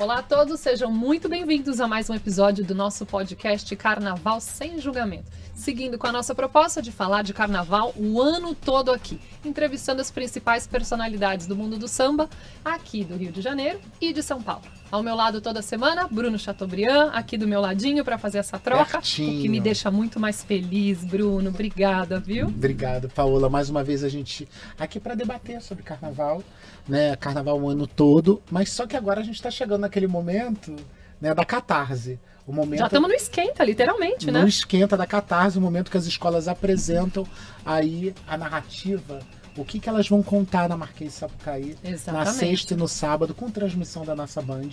Olá a todos, sejam muito bem-vindos a mais um episódio do nosso podcast Carnaval Sem Julgamento. Seguindo com a nossa proposta de falar de carnaval o ano todo aqui, entrevistando as principais personalidades do mundo do samba, aqui do Rio de Janeiro e de São Paulo. Ao meu lado toda semana, Bruno Chateaubriand, aqui do meu ladinho para fazer essa troca, Pertinho. O que me deixa muito mais feliz, Bruno. Obrigada, viu? Obrigado, Paola. Mais uma vez a gente aqui para debater sobre carnaval, né? Carnaval o ano todo, mas só que agora a gente está chegando naquele momento, né, da catarse. O momento, Já estamos no esquenta, literalmente, né? No esquenta da catarse, o momento que as escolas apresentam aí a narrativa, o que elas vão contar na Marquês de Sapucaí, Exatamente. na sexta e no sábado, com transmissão da nossa Band,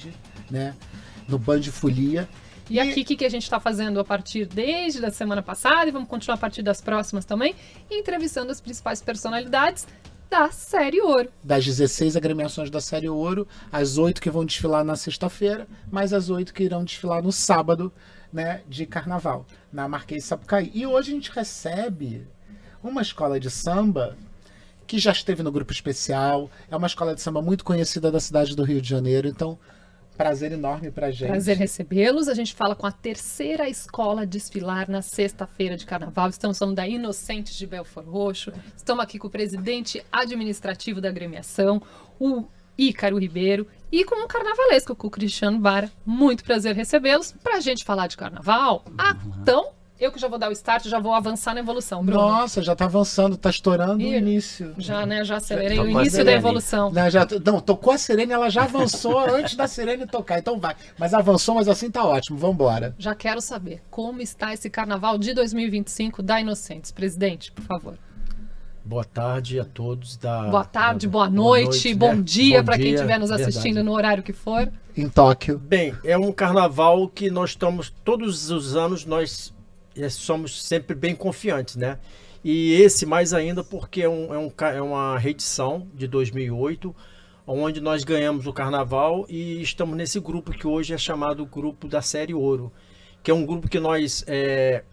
né? No Band Folia. E aqui, o que a gente está fazendo a partir desde a semana passada, e vamos continuar a partir das próximas também, entrevistando as principais personalidades da Série Ouro. Das 16 agremiações da Série Ouro, as 8 que vão desfilar na sexta-feira, mais as 8 que irão desfilar no sábado, né, de carnaval, na Marquês de Sapucaí. E hoje a gente recebe uma escola de samba que já esteve no grupo especial, é uma escola de samba muito conhecida da cidade do Rio de Janeiro, então prazer enorme pra gente. Prazer recebê-los. A gente fala com a terceira escola a desfilar na sexta-feira de carnaval. Estamos falando da Inocentes de Belford Roxo. Estamos aqui com o presidente administrativo da agremiação, o Ícaro Ribeiro, e com um carnavalesco, com o Cristiano Bara. Muito prazer recebê-los pra gente falar de carnaval. Então, eu que já vou dar o start, já vou avançar na evolução, Bruno. Nossa, já tá avançando, tá estourando o início. Já, né? Já acelerei Já o tocou a início da sirene. evolução. Não, tocou a sirene, ela já avançou antes da sirene tocar, então vai. Mas avançou, mas assim tá ótimo, vambora. Já quero saber como está esse carnaval de 2025 da Inocentes. Presidente, por favor. Boa tarde a todos. Boa tarde, boa noite, bom né? dia Bom para quem dia, estiver nos assistindo verdade. no horário que for. Em Tóquio. Bem, é um carnaval que nós estamos, todos os anos, nós somos sempre bem confiantes, né? E esse mais ainda porque é uma reedição de 2008, onde nós ganhamos o carnaval e estamos nesse grupo que hoje é chamado Grupo da Série Ouro, que é um grupo que nós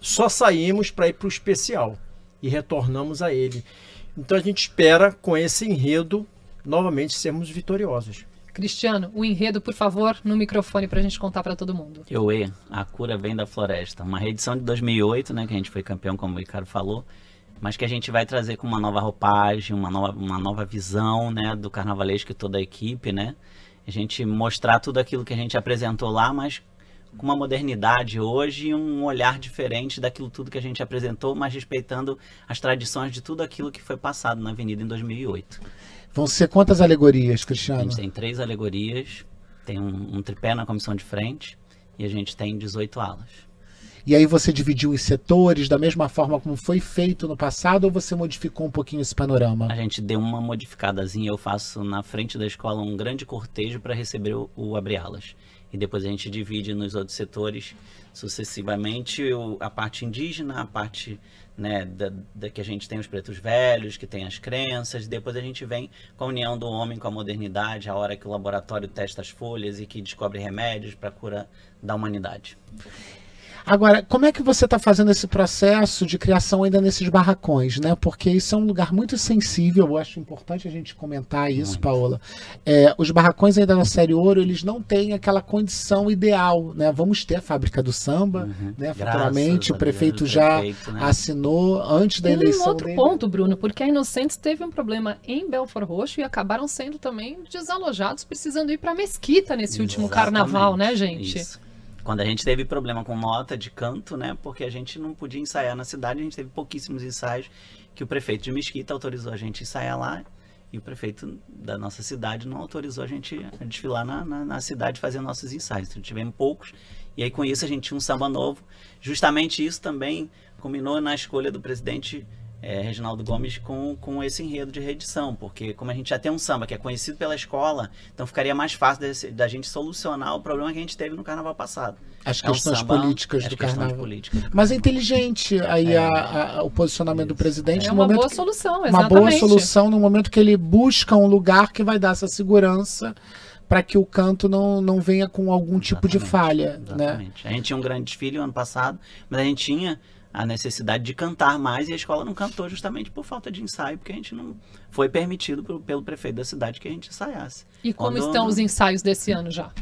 só saímos para ir para o especial e retornamos a ele. Então a gente espera, com esse enredo, novamente sermos vitoriosos. Cristiano, o enredo, por favor, no microfone para a gente contar para todo mundo. Euê, a cura vem da floresta. Uma reedição de 2008, né, que a gente foi campeão, como o Ricardo falou, mas que a gente vai trazer com uma nova roupagem, uma nova visão, né, do carnavalesco e toda a equipe, né? A gente mostrar tudo aquilo que a gente apresentou lá, mas com uma modernidade hoje e um olhar diferente daquilo tudo que a gente apresentou, mas respeitando as tradições de tudo aquilo que foi passado na Avenida em 2008. Vão ser quantas alegorias, A Cristiano? gente tem 3 alegorias, tem um tripé na comissão de frente e a gente tem 18 alas. E aí você dividiu os setores da mesma forma como foi feito no passado ou você modificou um pouquinho esse panorama? A gente deu uma modificadazinha, eu faço na frente da escola um grande cortejo para receber o abre-alas. E depois a gente divide nos outros setores sucessivamente a parte indígena, a parte, né, da que a gente tem os pretos velhos, que tem as crenças, depois a gente vem com a união do homem com a modernidade, a hora que o laboratório testa as folhas e que descobre remédios para a cura da humanidade. Agora, como é que você está fazendo esse processo de criação ainda nesses barracões, né? Porque isso é um lugar muito sensível, eu acho importante a gente comentar isso, Muito. Paola. Os barracões ainda na Série Ouro, eles não têm aquela condição ideal, né? Vamos ter a fábrica do samba, né? Futuramente, Graças o a prefeito Deus, o já prefeito, né? assinou antes da Tem um eleição outro dele. ponto, Bruno, porque a Inocentes teve um problema em Belford Roxo e acabaram sendo também desalojados, precisando ir para Mesquita nesse último carnaval, né, gente? Isso. Quando a gente teve problema com nota de canto, né, porque a gente não podia ensaiar na cidade, a gente teve pouquíssimos ensaios, que o prefeito de Mesquita autorizou a gente a ensaiar lá, e o prefeito da nossa cidade não autorizou a gente a desfilar na cidade e fazer nossos ensaios. Então tivemos poucos, e aí com isso a gente tinha um samba novo. Justamente isso também culminou na escolha do presidente Reginaldo Gomes com esse enredo de reedição, porque como a gente já tem um samba que é conhecido pela escola, então ficaria mais fácil da gente solucionar o problema que a gente teve no carnaval passado. As É um questões samba- políticas as do questões carnaval. políticas. Mas é inteligente aí o posicionamento do presidente É no uma momento boa que- solução, uma exatamente. boa solução no momento que ele busca um lugar que vai dar essa segurança para que o canto não venha com algum tipo de Exatamente, falha, né? exatamente. A gente tinha um grande desfile ano passado, mas a gente tinha a necessidade de cantar mais e a escola não cantou justamente por falta de ensaio, porque a gente não foi permitido pelo prefeito da cidade que a gente ensaiasse. E como Quando- estão os ensaios desse ano já?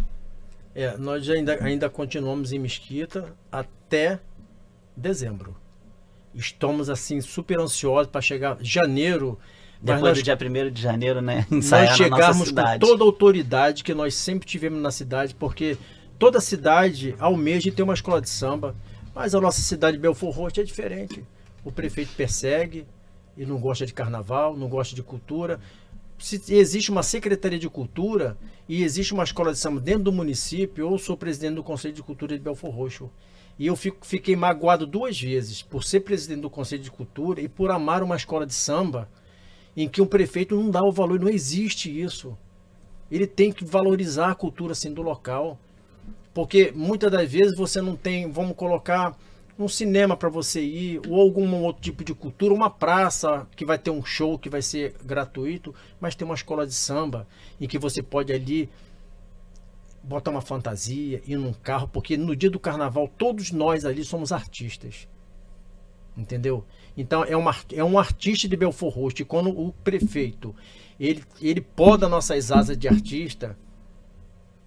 Nós ainda continuamos em Mesquita até dezembro. Estamos assim super ansiosos para chegar janeiro. Depois do dia 1º de janeiro, né? Ensaiar nós chegarmos na nossa cidade. com toda a autoridade que nós sempre tivemos na cidade, porque toda cidade almeja ter uma escola de samba, mas a nossa cidade de Belford Roxo é diferente. O prefeito persegue e não gosta de carnaval, não gosta de cultura. Se existe uma secretaria de cultura e existe uma escola de samba dentro do município, eu sou presidente do Conselho de Cultura de Belford Roxo. E eu fiquei magoado 2 vezes por ser presidente do Conselho de Cultura e por amar uma escola de samba em que um prefeito não dá o valor. Não existe isso. Ele tem que valorizar a cultura assim, do local. Porque muitas das vezes você não tem, vamos colocar, um cinema para você ir, ou algum outro tipo de cultura, uma praça que vai ter um show que vai ser gratuito, mas tem uma escola de samba em que você pode ali botar uma fantasia, ir num carro, porque no dia do carnaval todos nós ali somos artistas. Entendeu? Então é um artista de Belford Roxo, e quando o prefeito ele poda nossas asas de artista,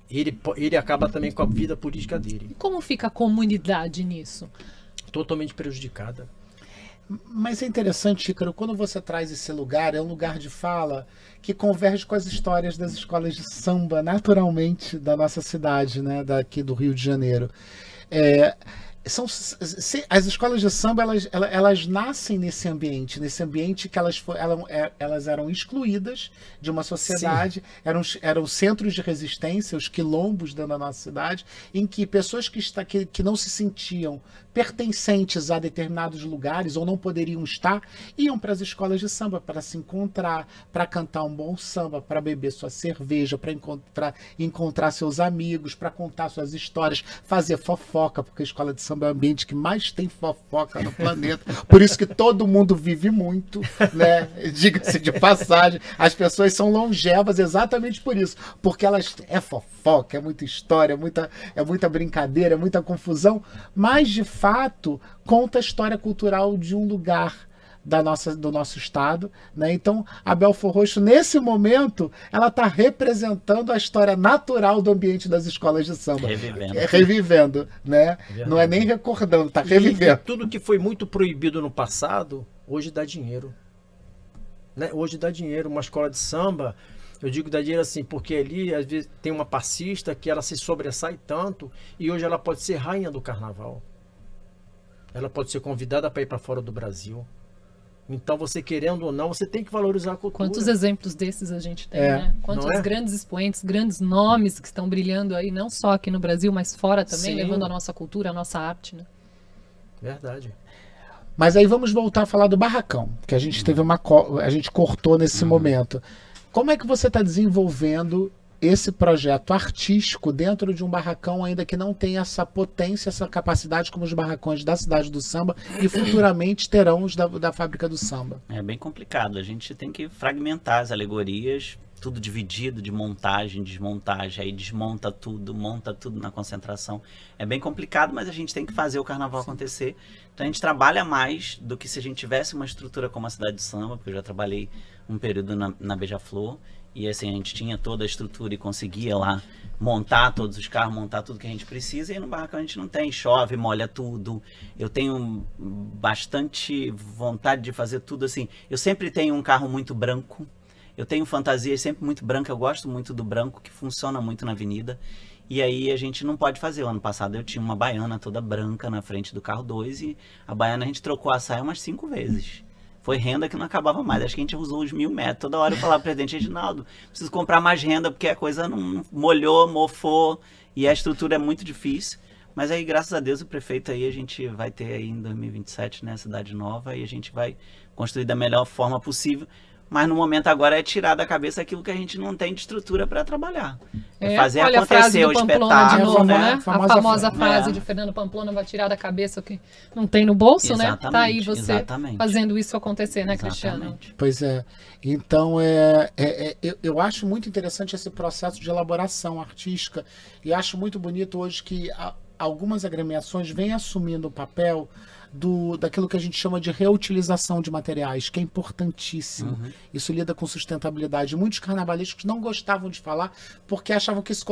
ele acaba também com a vida política dele. E como fica a comunidade nisso? Totalmente prejudicada. Mas é interessante, Ícaro, quando você traz esse lugar, é um lugar de fala que converge com as histórias das escolas de samba, naturalmente, da nossa cidade, né, daqui do Rio de Janeiro. As escolas de samba, elas nascem nesse ambiente que elas eram excluídas de uma sociedade, eram centros de resistência, os quilombos dentro da nossa cidade, em que pessoas que não se sentiam pertencentes a determinados lugares ou não poderiam estar, iam para as escolas de samba para se encontrar, para cantar um bom samba, para beber sua cerveja, para encontrar seus amigos, para contar suas histórias, fazer fofoca, porque a escola de samba é o ambiente que mais tem fofoca no planeta, por isso que todo mundo vive muito, né? Diga-se de passagem, as pessoas são longevas exatamente por isso, porque é fofoca, é muita história, é muita brincadeira, é muita confusão, mas de fato conta a história cultural de um lugar do nosso estado, né? Então a Belford Roxo, nesse momento, ela está representando a história natural do ambiente das escolas de samba, revivendo, né? Não é nem recordando, está revivendo. E tudo que foi muito proibido no passado hoje dá dinheiro, né? Hoje dá dinheiro. Uma escola de samba, eu digo dá dinheiro assim, porque ali às vezes tem uma passista que ela se sobressai tanto e hoje ela pode ser rainha do carnaval. Ela pode ser convidada para ir para fora do Brasil. Então, você querendo ou não, você tem que valorizar a cultura. Quantos exemplos desses a gente tem, né? Quantos grandes expoentes, grandes nomes que estão brilhando aí, não só aqui no Brasil, mas fora também, levando a nossa cultura, a nossa arte, né? Verdade. Mas aí vamos voltar a falar do barracão, que a gente teve a gente cortou nesse momento. Como é que você está desenvolvendo esse projeto artístico dentro de um barracão ainda que não tem essa potência, essa capacidade como os barracões da Cidade do Samba e futuramente terão os da Fábrica do Samba? É bem complicado, a gente tem que fragmentar as alegorias, tudo dividido de montagem, desmontagem, aí desmonta tudo, monta tudo na concentração. É bem complicado, mas a gente tem que fazer o carnaval acontecer. Então a gente trabalha mais do que se a gente tivesse uma estrutura como a Cidade do Samba, porque eu já trabalhei um período na Beija-Flor. E assim, a gente tinha toda a estrutura e conseguia lá montar todos os carros, montar tudo que a gente precisa. E no barracão a gente não tem, chove, molha tudo. Eu tenho bastante vontade de fazer tudo assim. Eu sempre tenho um carro muito branco. Eu tenho fantasias sempre muito brancas. Eu gosto muito do branco, que funciona muito na avenida. E aí a gente não pode fazer. O ano passado eu tinha uma baiana toda branca na frente do carro 2. E a baiana a gente trocou a saia umas 5 vezes. Foi renda que não acabava mais. Acho que a gente usou os 1000 metros. Toda hora eu falava para o presidente: Reginaldo, preciso comprar mais renda, porque a coisa não molhou, mofou, e a estrutura é muito difícil. Mas aí, graças a Deus, o prefeito aí, a gente vai ter aí em 2027, né, Cidade Nova, e a gente vai construir da melhor forma possível. Mas no momento agora é tirar da cabeça aquilo que a gente não tem de estrutura para trabalhar. É fazer acontecer o espetáculo, de novo, né? A famosa frase de Fernando Pamplona: vai tirar da cabeça o que não tem no bolso, né? Tá aí você fazendo isso acontecer, né, Cristiano? Pois é. Então, eu acho muito interessante esse processo de elaboração artística, e acho muito bonito hoje que algumas agremiações vêm assumindo o papel daquilo que a gente chama de reutilização de materiais, que é importantíssimo. Isso lida com sustentabilidade. Muitos carnavalescos não gostavam de falar porque achavam que isso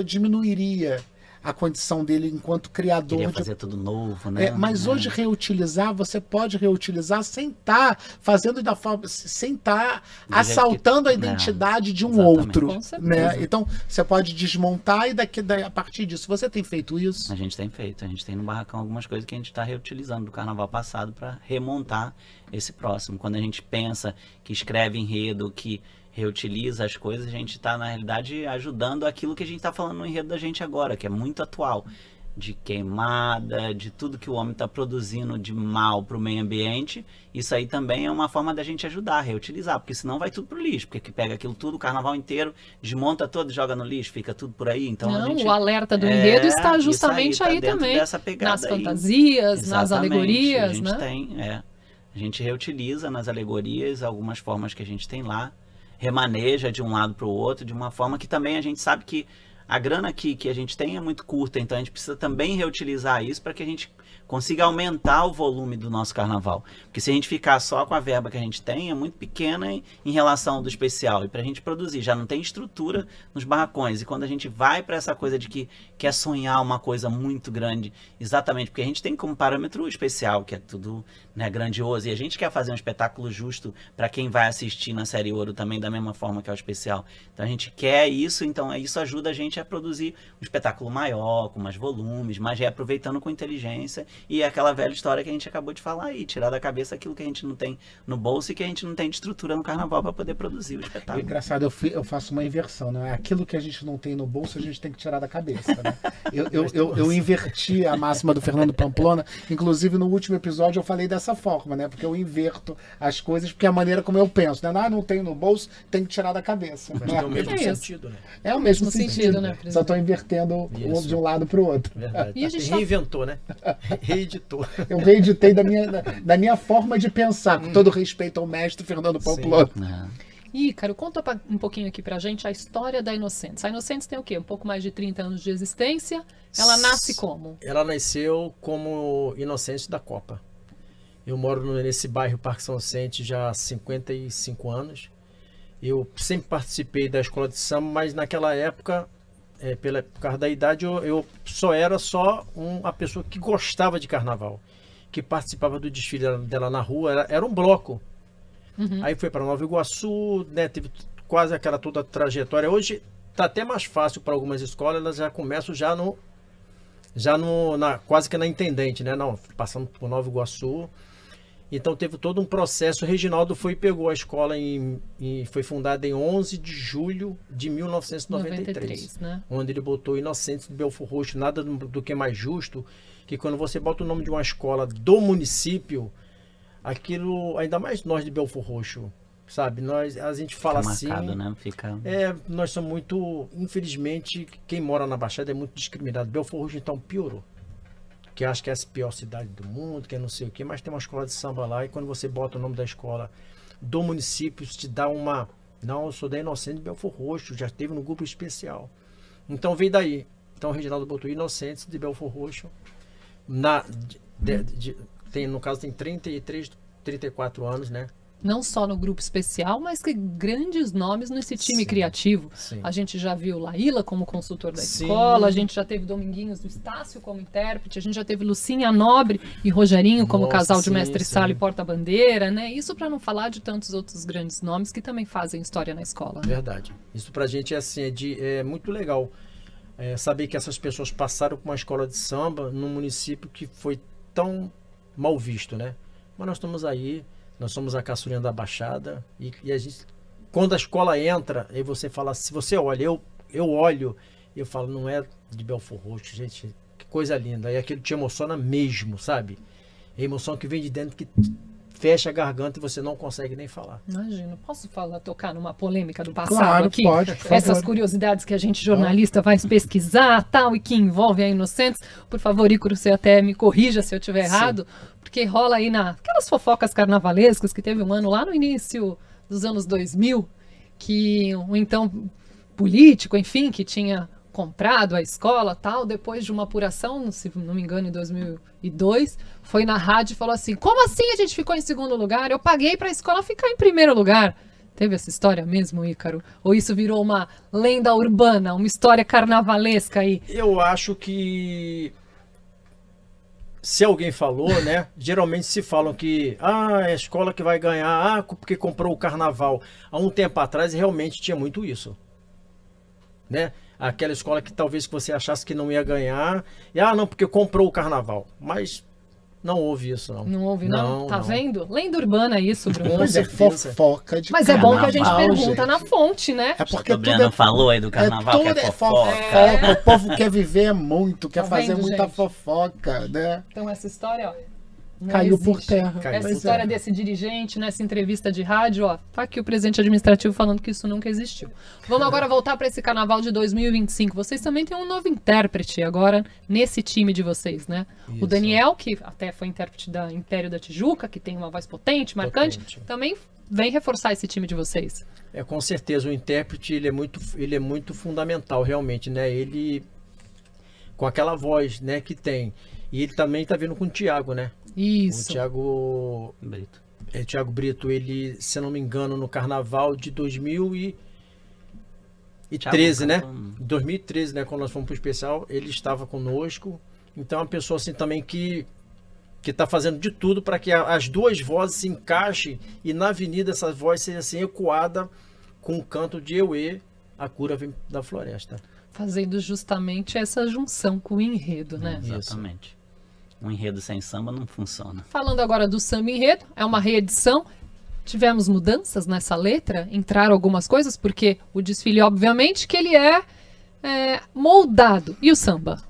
diminuiria a condição dele enquanto criador. Queria fazer tudo novo, né? Mas hoje reutilizar, você pode reutilizar sem estar fazendo da forma, sem estar assaltando a identidade de um exatamente. outro, né? Então você pode desmontar e a partir disso você tem feito isso? A gente tem feito, a gente tem no barracão algumas coisas que a gente está reutilizando do carnaval passado para remontar esse próximo. Quando a gente pensa que escreve enredo, que reutiliza as coisas, a gente está, na realidade, ajudando aquilo que a gente está falando no enredo da gente agora, que é muito atual, de queimada, de tudo que o homem está produzindo de mal para o meio ambiente. Isso aí também é uma forma da gente ajudar, reutilizar, porque senão vai tudo pro lixo, porque que pega aquilo tudo, o carnaval inteiro, desmonta todo e joga no lixo, fica tudo por aí. Então não, a gente, o alerta do enredo está justamente aí dentro também, dessa pegada nas fantasias, aí. nas alegorias, a gente né? A gente reutiliza nas alegorias algumas formas que a gente tem lá, remaneja de um lado para o outro, de uma forma que também a gente sabe que a grana que a gente tem é muito curta, então a gente precisa também reutilizar isso para que a gente consiga aumentar o volume do nosso carnaval. Porque se a gente ficar só com a verba que a gente tem, é muito pequena em relação ao do especial. E para a gente produzir, já não tem estrutura nos barracões. E quando a gente vai para essa coisa de que quer sonhar uma coisa muito grande, exatamente porque a gente tem como parâmetro o especial, que é tudo, né, grandioso. E a gente quer fazer um espetáculo justo para quem vai assistir na série Ouro também, da mesma forma que é o especial. Então a gente quer isso, então isso ajuda a gente a produzir um espetáculo maior, com mais volumes, mas reaproveitando com inteligência. E é aquela velha história que a gente acabou de falar aí, tirar da cabeça aquilo que a gente não tem no bolso e que a gente não tem de estrutura no carnaval para poder produzir o espetáculo. É engraçado, eu faço uma inversão, né? Aquilo que a gente não tem no bolso, a gente tem que tirar da cabeça, né? Eu inverti a máxima do Fernando Pamplona, inclusive no último episódio eu falei dessa forma, né? Porque eu inverto as coisas, porque é a maneira como eu penso, né? Não tenho no bolso, tem que tirar da cabeça. Mas tem o mesmo sentido, né? É o mesmo sentido, né? Só estou invertendo de um lado para o outro. Verdade. E a gente reinventou, né? Reeditou. Eu reeditei da minha forma de pensar, com todo respeito ao mestre Fernando Pamplona. Ícaro, conta um pouquinho aqui pra gente a história da Inocentes. A Inocentes tem o quê? Um pouco mais de 30 anos de existência. Ela nasce como? Ela nasceu como Inocentes da Copa. Eu moro nesse bairro Parque São Vicente já há 55 anos. Eu sempre participei da escola de samba, mas naquela época, por causa da idade, eu era uma pessoa que gostava de carnaval, que participava do desfile dela na rua, era um bloco. Aí foi para Nova Iguaçu, né, teve quase toda a trajetória. Hoje está até mais fácil para algumas escolas, elas já começam quase que na Intendente, né? Não, passando por Nova Iguaçu. Então teve todo um processo. O Reginaldo pegou a escola foi fundada em 11 de julho de 1993, né? Onde ele botou Inocentes de Belford Roxo. Nada do que mais justo que quando você bota o nome de uma escola do município, aquilo, ainda mais nós de Belford Roxo, sabe? A gente fala fica assim, marcado, né? Nós somos muito, infelizmente, quem mora na Baixada é muito discriminado. Belford Roxo então piorou. Que acho que é a pior cidade do mundo, que é não sei o que, mas tem uma escola de samba lá, e quando você bota o nome da escola do município, isso te dá uma... Não, eu sou da Inocente de Belford Roxo, já esteve no grupo especial. Então veio daí. Então o Reginaldo botou Inocentes de Belford Roxo. No caso tem 33, 34 anos, né? Não só no grupo especial, mas que grandes nomes nesse time criativo. Sim. A gente já viu Laíla como consultor da escola, a gente já teve Dominguinhos do Estácio como intérprete, a gente já teve Lucinha Nobre e Rogerinho como casal de mestre-sala e porta-bandeira, né? Isso para não falar de tantos outros grandes nomes que também fazem história na escola. Né? Verdade. Isso pra gente é assim, é muito legal saber que essas pessoas passaram por uma escola de samba num município que foi tão mal visto, né? Mas nós estamos aí. Nós somos a caçulinha da Baixada e a gente, quando a escola entra, aí você fala, se você olha, eu olho e eu falo, não é de Belford Roxo, gente, que coisa linda. E aquilo te emociona mesmo, sabe? É a emoção que vem de dentro, que fecha a garganta e você não consegue nem falar. Imagino. Posso tocar numa polêmica do passado claro, aqui? Pode, por favor. Essas curiosidades que a gente, jornalista, vai pesquisar, tal, e que envolvem a Inocentes. Por favor, Ícaro, você até me corrija se eu estiver errado, porque rola aí aquelas fofocas carnavalescas que teve um ano lá no início dos anos 2000, que um então político, enfim, que tinha comprado a escola, tal, depois de uma apuração, se não me engano, em 2002, foi na rádio e falou assim, como assim a gente ficou em segundo lugar? Eu paguei para a escola ficar em primeiro lugar. Teve essa história mesmo, Ícaro? Ou isso virou uma lenda urbana, uma história carnavalesca aí? Eu acho que se alguém falou, né? Geralmente se falam que é a escola que vai ganhar, porque comprou o carnaval. Há um tempo atrás realmente tinha muito isso, né? Aquela escola que talvez você achasse que não ia ganhar, e não, porque comprou o carnaval. Mas não houve isso, não. Não houve, não? Tá vendo? Lenda urbana isso, Bruno. Mas é fofoca de Mas carnaval, é bom que a gente pergunta gente. na fonte, né? É porque A Briana falou aí do carnaval, que é fofoca. O povo quer viver muito, quer Tá fazer vendo, muita gente? fofoca, né? Então essa história, ó, não Caiu por existe. terra. Caiu Essa por história terra. desse dirigente, nessa entrevista de rádio, ó, tá aqui o presidente administrativo falando que isso nunca existiu. Vamos agora voltar para esse carnaval de 2025. Vocês também têm um novo intérprete agora nesse time de vocês, né? Isso. O Daniel, que até foi intérprete da Império da Tijuca, que tem uma voz potente, marcante, Potente. também vem reforçar esse time de vocês. Com certeza, o intérprete ele é muito fundamental, realmente, né? Ele, com aquela voz, né, que tem. E ele também tá vindo com o Thiago, né? Isso. O Thiago Brito. Thiago Brito, ele, se eu não me engano, no carnaval de 2013, né? Thiago, 2013, né? Quando nós fomos pro especial, ele estava conosco. Então é uma pessoa assim também que tá fazendo de tudo para que as duas vozes se encaixem e na avenida essa voz seja assim ecoada com o canto de Euê, a cura vem da floresta. Fazendo justamente essa junção com o enredo, né? Exatamente. Um enredo sem samba não funciona. Falando agora do samba enredo, é uma reedição. Tivemos mudanças nessa letra, entraram algumas coisas, porque o desfile, obviamente, que ele é moldado. E o samba?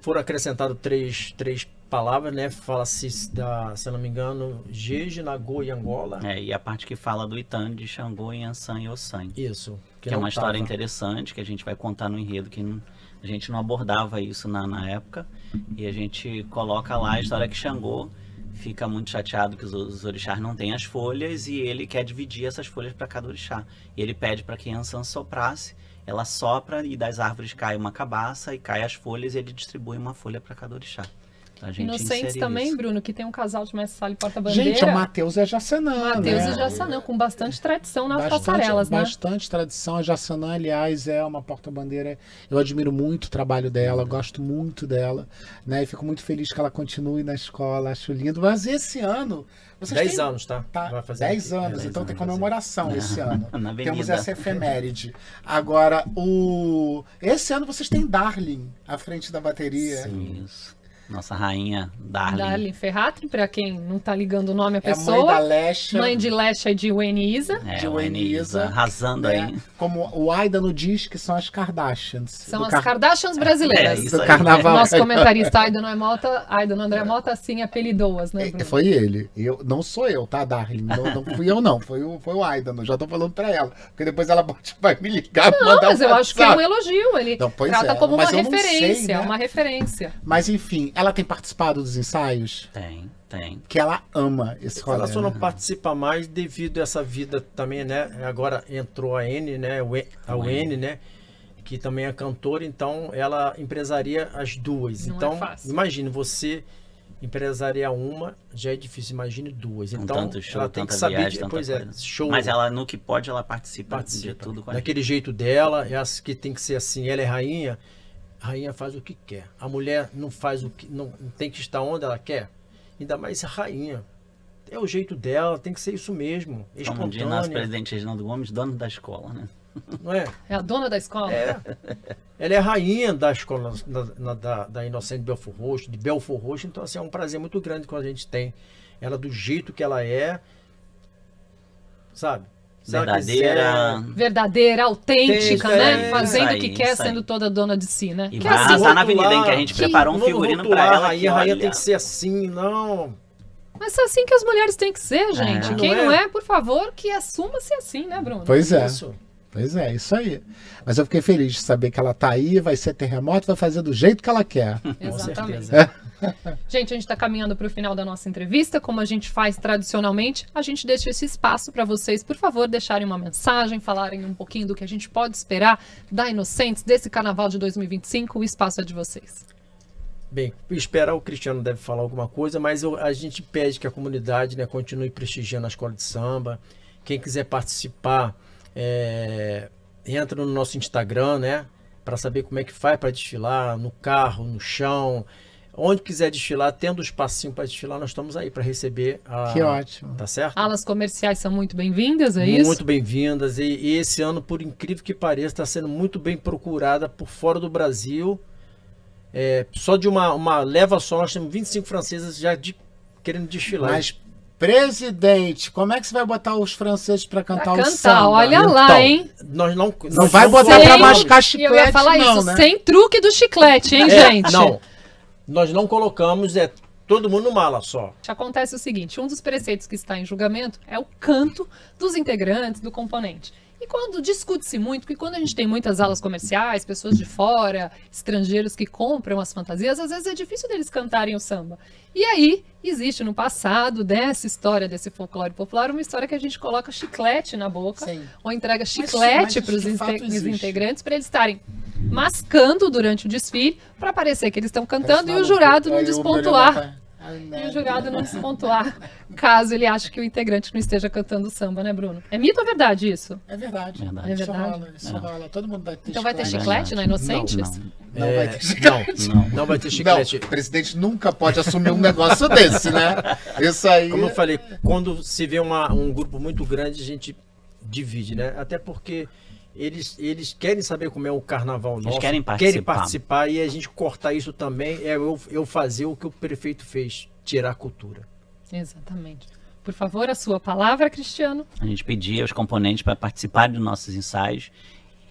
Foram acrescentadas três palavras, né? Fala-se, se eu não me engano, Jeje, Nagô e Angola. E a parte que fala do Itã, de Xangô, Yansan e Ossan. Isso. Que é uma história interessante, que a gente vai contar no enredo, que a gente não abordava isso na época. E a gente coloca lá a história que Xangô fica muito chateado que os orixás não têm as folhas e ele quer dividir essas folhas para cada orixá. E ele pede para que Yansan soprasse, ela sopra e das árvores cai uma cabaça e cai as folhas e ele distribui uma folha para cada orixá. Então, a gente Inocentes inseriu também, isso. Bruno, que tem um casal de mestre sala e porta-bandeira. Gente, é o Matheus e a Jaçanã, Matheus né? e Jaçanã, com bastante tradição nas passarelas, né? Bastante tradição. A Jaçanã, aliás, é uma porta-bandeira. Eu admiro muito o trabalho dela, gosto muito dela, né? E fico muito feliz que ela continue na escola, acho lindo. Mas esse ano... 10 anos, tá? Tá, Vai fazer 10 aqui. anos, 10 então tem anos, comemoração esse ano. Na avenida. Temos essa efeméride. Agora, esse ano vocês têm Darling à frente da bateria. Sim, isso. Nossa rainha Darling. Darling Ferratri, para quem não tá ligando o nome à É a pessoa. mãe da Lesha. Mãe de Lesha e de Wayne Isa. de o Wayne Enisa, Isa, arrasando né? aí. Como o Aidano diz que são as Kardashians. São do as Kardashians brasileiras. isso do aí. carnaval. Nosso comentarista Aidano André Mota, assim, apelidou-as, né, Bruno? Foi ele. Não sou eu, tá, Darling? Não fui eu, não. Foi o Aidano. Já tô falando pra ela. Porque depois ela vai me ligar e Não, mandar mas eu acho que é um WhatsApp. elogio. Ele Não, pois trata é, como uma mas eu não referência, sei, né? uma referência. Mas enfim, ela tem participado dos ensaios, Tem. que ela ama esse rolê. Ela só não né? participa mais devido a essa vida também, né? Agora entrou a N, né? A N, né? Que também é cantora, então ela empresaria as duas. Não é Então, fácil. imagine, você empresariar uma, já é difícil, imagine duas. Com Então, tanto show, ela tem que tanta saber, viagem, tanta pois coisa. show. Mas ela, no que pode, ela participa de tudo com a gente. daquele jeito dela, é as que tem que ser assim, ela é rainha, a rainha faz o que quer. A mulher não faz o que, não tem que estar onde ela quer. Ainda mais a rainha. É o jeito dela, tem que ser isso mesmo. Como diz nosso Espontânea, presidente Reginaldo Gomes, dono da escola, né? não é? É a dona da escola? Ela é a rainha da escola da Inocente Belfort Roxo, de Belfort Roxo, então assim, é um prazer muito grande quando a gente tem ela do jeito que ela é, sabe? Se ela Verdadeira. Verdadeira, autêntica, Tem, né? é, Fazendo o isso que aí, quer, isso aí. sendo toda dona de si, né? E Que vai assim, arrasar na avenida, hein? Que a gente preparou um figurino pra ela. A Que, rainha olha, tem que ser assim, não. mas é assim que as mulheres têm que ser, gente. É. Quem Não não é? é, por favor, que assuma-se assim, né, Bruno? Pois é. Isso. Pois é, isso aí. Mas eu fiquei feliz de saber que ela tá aí, vai ser terremoto, vai fazer do jeito que ela quer. Com Exatamente. certeza. Gente, a gente está caminhando para o final da nossa entrevista. Como a gente faz tradicionalmente, a gente deixa esse espaço para vocês, por favor, deixarem uma mensagem, falarem um pouquinho do que a gente pode esperar da Inocentes, desse carnaval de 2025. O espaço é de vocês. Bem, esperar o Cristiano deve falar alguma coisa, mas a gente pede que a comunidade, né, continue prestigiando a escola de samba. Quem quiser participar, entra no nosso Instagram, né, para saber como é que faz para desfilar, no carro, no chão, onde quiser desfilar, tendo um espacinho para desfilar, nós estamos aí para receber. Que ótimo. Tá certo? Alas comerciais são muito bem-vindas, é isso? Muito bem-vindas. E esse ano, por incrível que pareça, está sendo muito bem procurada por fora do Brasil. Só de uma leva só, nós temos 25 francesas já querendo desfilar. Mas, presidente, como é que você vai botar os franceses para cantar o samba? Olha lá, hein? Nós não vai botar para mascar chiclete, eu ia falar não, isso, né? sem truque do chiclete, hein, gente? Não, nós não colocamos, todo mundo numa ala só. Acontece o seguinte, um dos preceitos que está em julgamento é o canto dos integrantes do componente. E quando discute-se muito, porque quando a gente tem muitas alas comerciais, pessoas de fora, estrangeiros que compram as fantasias, às vezes é difícil deles cantarem o samba. E aí, existe no passado dessa história, desse folclore popular, uma história que a gente coloca chiclete na boca, Sim. ou entrega chiclete para os integrantes, para eles estarem mascando durante o desfile, para parecer que eles estão cantando e o jurado não despontuar. E o jurado não despontuar, caso ele ache que o integrante não esteja cantando samba, né, Bruno? É mito ou verdade isso? É verdade. É verdade. Isso rola. Todo mundo vai ter Então vai ter chiclete na Inocentes? Não vai ter chiclete. Não vai ter chiclete. Não, o presidente nunca pode assumir um negócio desse, né? Isso aí... Como eu falei, quando se vê um grupo muito grande, a gente divide, né? Até porque eles querem saber como é o carnaval nosso. Eles querem participar e a gente cortar isso também eu fazer o que o prefeito fez, tirar a cultura. Exatamente. Por favor, a sua palavra, Cristiano. A gente pedia aos componentes para participarem dos nossos ensaios,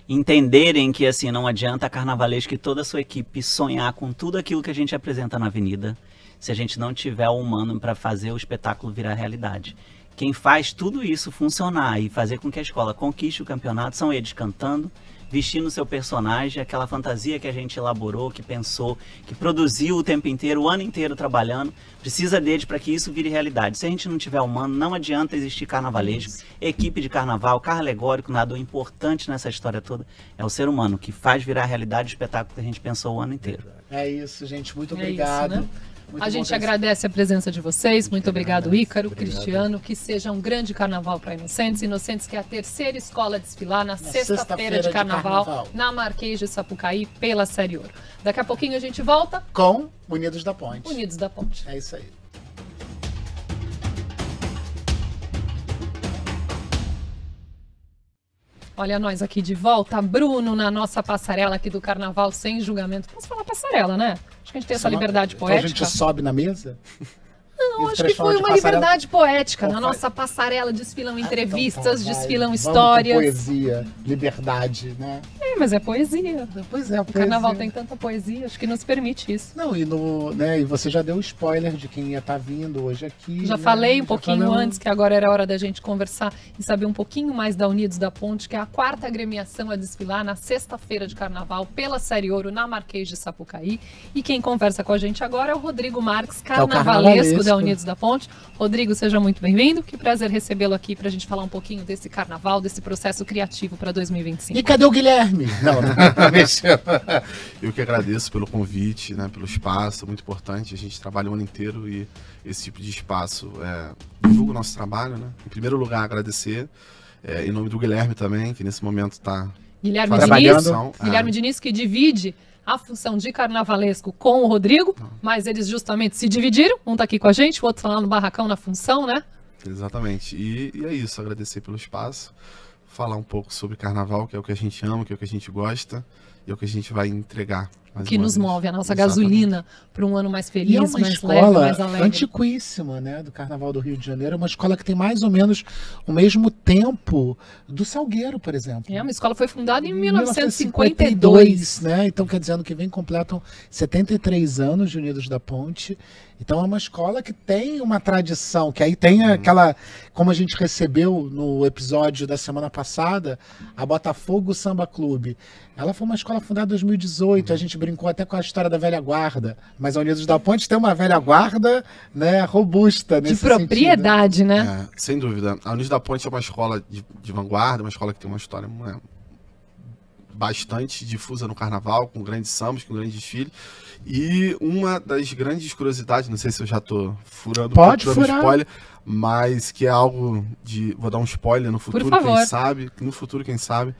entenderem que assim não adianta a carnavalesca e toda a sua equipe sonhar com tudo aquilo que a gente apresenta na avenida, se a gente não tiver o humano para fazer o espetáculo virar realidade. Quem faz tudo isso funcionar e fazer com que a escola conquiste o campeonato são eles cantando, vestindo o seu personagem, aquela fantasia que a gente elaborou, que pensou, que produziu o tempo inteiro, o ano inteiro trabalhando. Precisa deles para que isso vire realidade. Se a gente não tiver humano, não adianta existir carnavalesco, equipe de carnaval, carro alegórico, nada. O importante nessa história toda é o ser humano, que faz virar realidade o espetáculo que a gente pensou o ano inteiro. É isso, gente. Muito obrigado. Isso, né? A gente agradece a presença de vocês. Muito obrigado, Ícaro, Cristiano. Que seja um grande carnaval para Inocentes. Inocentes, que é a terceira escola a desfilar na sexta-feira de carnaval, na Marquês de Sapucaí, pela Série Ouro. Daqui a pouquinho a gente volta com Unidos da Ponte. Unidos da Ponte. É isso aí. Olha nós aqui de volta, Bruno, na nossa passarela aqui do Carnaval Sem Julgamento. Posso falar passarela, né? Acho que a gente tem essa liberdade poética. Então a gente sobe na mesa? Não, acho que foi uma liberdade poética. Na nossa passarela desfilam entrevistas, desfilam histórias. Poesia, liberdade, né? Mas é poesia. Pois é, o carnaval tem tanta poesia, acho que nos permite isso. Não, e você já deu o spoiler de quem ia estar vindo hoje aqui. Já falei um pouquinho antes, que agora era hora da gente conversar e saber um pouquinho mais da Unidos da Ponte, que é a quarta agremiação a desfilar na sexta-feira de carnaval pela Série Ouro, na Marquês de Sapucaí. E quem conversa com a gente agora é o Rodrigo Marques, carnavalesco da Unidos da Ponte. Rodrigo, seja muito bem-vindo. Que prazer recebê-lo aqui para a gente falar um pouquinho desse carnaval, desse processo criativo para 2025. E cadê o Guilherme? Não. Eu que agradeço pelo convite, né, pelo espaço, muito importante. A gente trabalha o ano inteiro e esse tipo de espaço divulga o nosso trabalho, né? Em primeiro lugar, agradecer em nome do Guilherme também, que nesse momento está trabalhando. Guilherme Diniz, que divide a função de carnavalesco com o Rodrigo, mas eles justamente se dividiram. Um tá aqui com a gente, o outro tá lá no barracão na função, né? Exatamente. E é isso, agradecer pelo espaço, falar um pouco sobre carnaval, que é o que a gente ama, que é o que a gente gosta e é o que a gente vai entregar. Que nos move, a nossa gasolina para um ano mais feliz, e é uma mais escola leve, mais alegre. Antiquíssima, né, do Carnaval do Rio de Janeiro. É uma escola que tem mais ou menos o mesmo tempo do Salgueiro, por exemplo. Uma escola foi fundada em 1952, né? Então, quer dizer, ano que vem completam 73 anos de Unidos da Ponte. Então, é uma escola que tem uma tradição, que aí tem aquela, como a gente recebeu no episódio da semana passada, a Botafogo Samba Clube. Ela foi uma escola foi fundada em 2018, a gente brincou até com a história da velha guarda, mas a Unidos da Ponte tem uma velha guarda, né, robusta nesse De propriedade, né? Sem dúvida. A Unidos da Ponte é uma escola de vanguarda, uma escola que tem uma história bastante difusa no carnaval, com grandes sambas, com grande desfile. E uma das grandes curiosidades, não sei se eu já tô furando Pode dando furar. spoiler, mas que é algo de... Vou dar um spoiler no futuro, Por favor. quem sabe. No futuro, quem sabe.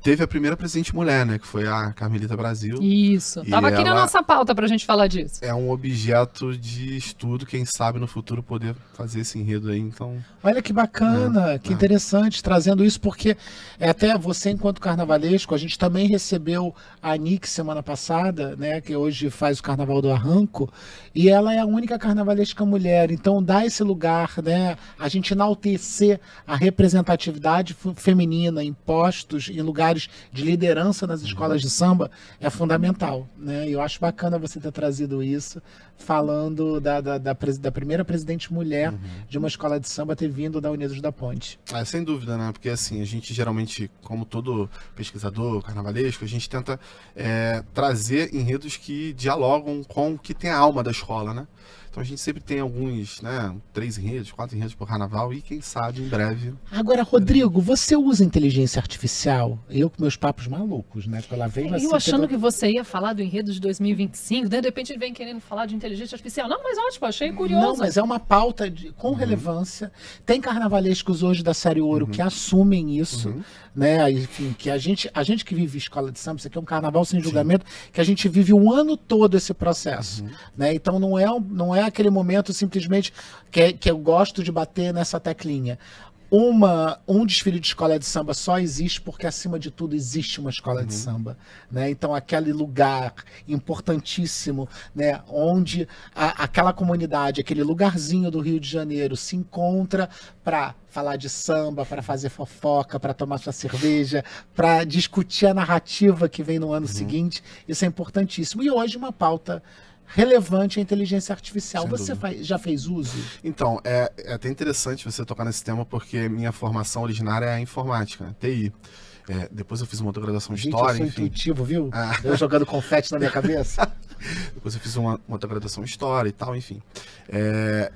Teve a primeira presidente mulher, né? Que foi a Carmelita Brasil. Isso. E Tava aqui na ela- nossa pauta pra gente falar disso. É um objeto de estudo, quem sabe no futuro poder fazer esse enredo aí, então... Olha que bacana, que interessante, trazendo isso, porque até você, enquanto carnavalesco, a gente também recebeu a Nick semana passada, né, que hoje faz o Carnaval do Arranco, e ela é a única carnavalesca mulher, então dá esse lugar, né, a gente enaltecer a representatividade feminina em postos, em lugares de liderança nas escolas de samba, é fundamental, né, e eu acho bacana você ter trazido isso, falando da primeira presidente mulher de uma escola de samba ter vindo da Unidos da Ponte. Sem dúvida, né? Porque assim, a gente geralmente, como todo pesquisador carnavalesco, a gente tenta trazer enredos que dialogam com o que tem a alma da escola, né? Então a gente sempre tem alguns, né? 3 enredos, 4 enredos por carnaval e quem sabe em breve. Agora, Rodrigo, você usa inteligência artificial? Eu com meus papos malucos, né? Porque ela veio assim... Eu achando que você ia falar do enredo de 2025, de repente ele vem querendo falar de inteligência artificial. Não, mas ótimo, achei curioso. Não, mas é uma pauta com relevância. Tem carnavalescos hoje da Série Ouro que assumem isso, né? Enfim, que a gente que vive escola de samba, isso aqui é um carnaval sem julgamento, que a gente vive o ano todo esse processo, né? Então não é aquele momento simplesmente que eu gosto de bater nessa teclinha. Um desfile de escola de samba só existe porque, acima de tudo, existe uma escola de samba, né? Então, aquele lugar importantíssimo, né? Onde aquela comunidade, aquele lugarzinho do Rio de Janeiro se encontra para falar de samba, para fazer fofoca, para tomar sua cerveja, para discutir a narrativa que vem no ano seguinte. Isso é importantíssimo. E hoje uma pauta relevante à inteligência artificial. Sem Você já fez uso? Então, é até interessante você tocar nesse tema, porque minha formação originária é a informática, né? TI. Depois eu fiz uma outra graduação em Gente, História, eu sou enfim. intuitivo, viu? Eu jogando confete na minha cabeça. Depois eu fiz uma outra graduação em História e tal, enfim.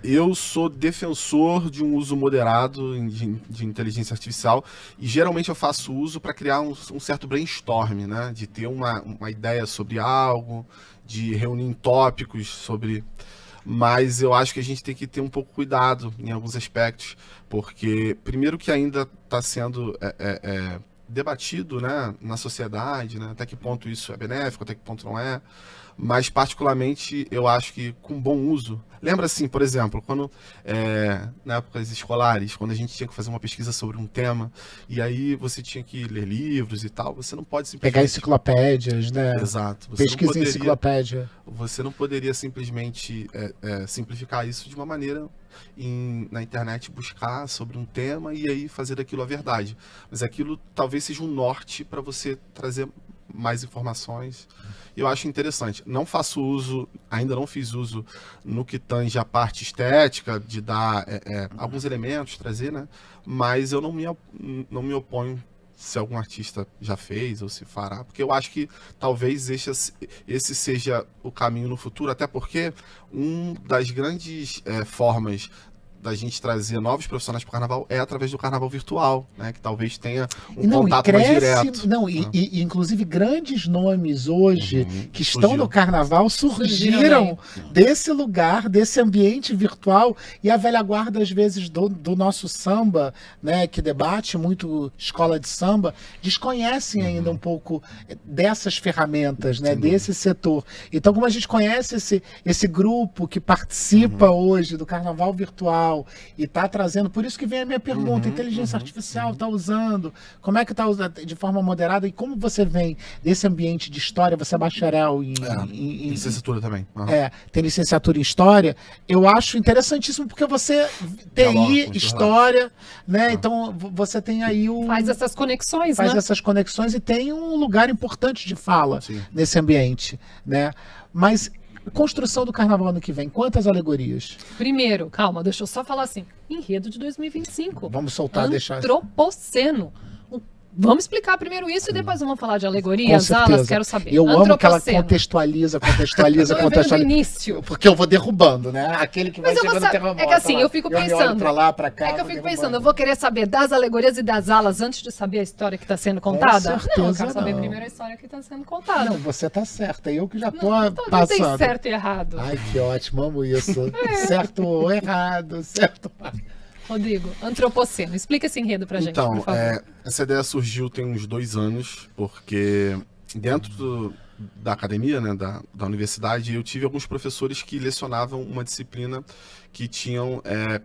Eu sou defensor de um uso moderado de inteligência artificial e geralmente eu faço uso para criar um certo brainstorm, né? De ter uma ideia sobre algo, de reunir tópicos sobre... Mas eu acho que a gente tem que ter um pouco cuidado em alguns aspectos, porque primeiro que ainda está sendo debatido, né, na sociedade, né, até que ponto isso é benéfico, até que ponto não é, mas particularmente eu acho que com bom uso. Lembra assim, por exemplo, quando na épocas escolares, quando a gente tinha que fazer uma pesquisa sobre um tema, e aí você tinha que ler livros e tal, você não pode simplesmente... Pegar enciclopédias, né? Exato. Você Pesquisa em enciclopédia. Você não poderia simplesmente simplificar isso de uma maneira na internet, buscar sobre um tema e aí fazer daquilo a verdade. Mas aquilo talvez seja um norte para você trazer mais informações. Eu acho interessante. Não faço uso, ainda não fiz uso no que tange a parte estética, de dar alguns elementos, trazer, né? Mas eu não me oponho se algum artista já fez ou se fará, porque eu acho que talvez esse seja o caminho no futuro, até porque uma das grandes formas da gente trazer novos profissionais para o carnaval é através do carnaval virtual, né? Que talvez tenha contato mais direto. E inclusive grandes nomes hoje que estão no carnaval surgiram desse lugar, desse ambiente virtual, e a velha guarda, às vezes, do nosso samba, né, que debate muito escola de samba, desconhecem ainda um pouco dessas ferramentas, né, desse setor. Então, como a gente conhece esse grupo que participa hoje do carnaval virtual, e está trazendo, por isso que vem a minha pergunta, inteligência artificial está usando, como é que está usando de forma moderada, e como você vem desse ambiente de história, você é bacharel em licenciatura também. Tem licenciatura em história, eu acho interessantíssimo, porque você TI, história, né, então você tem aí faz essas conexões, faz né? essas conexões e tem um lugar importante de fala nesse ambiente, né, mas construção do carnaval ano que vem, quantas alegorias? Primeiro, calma, deixa eu só falar assim, enredo de 2025. Vamos soltar, deixar... Antropoceno. Vamos explicar primeiro isso e depois vamos falar de Com alegorias, certeza. alas, quero saber. Eu amo que ela Antropoceno. contextualiza. Eu venho do início. Porque eu vou derrubando, né? Aquele que vai Mas eu vou chegando saber- terremoto. é que assim, lá. eu fico me olho pensando. pra lá, pra cá. É que eu vou fico derrubando. pensando, eu vou querer saber das alegorias e das alas antes de saber a história que está sendo contada? certeza Não, eu quero saber não. primeiro a história que está sendo contada. Não, você tá certa. Eu que já tô Então não tem passando. certo e errado. Ai, que ótimo. Amo isso. É. Certo ou errado. Certo. Rodrigo, Antropoceno, explica esse enredo pra gente, Então, por favor. essa ideia surgiu tem uns 2 anos, porque dentro da academia, né, da universidade, eu tive alguns professores que lecionavam uma disciplina que tinham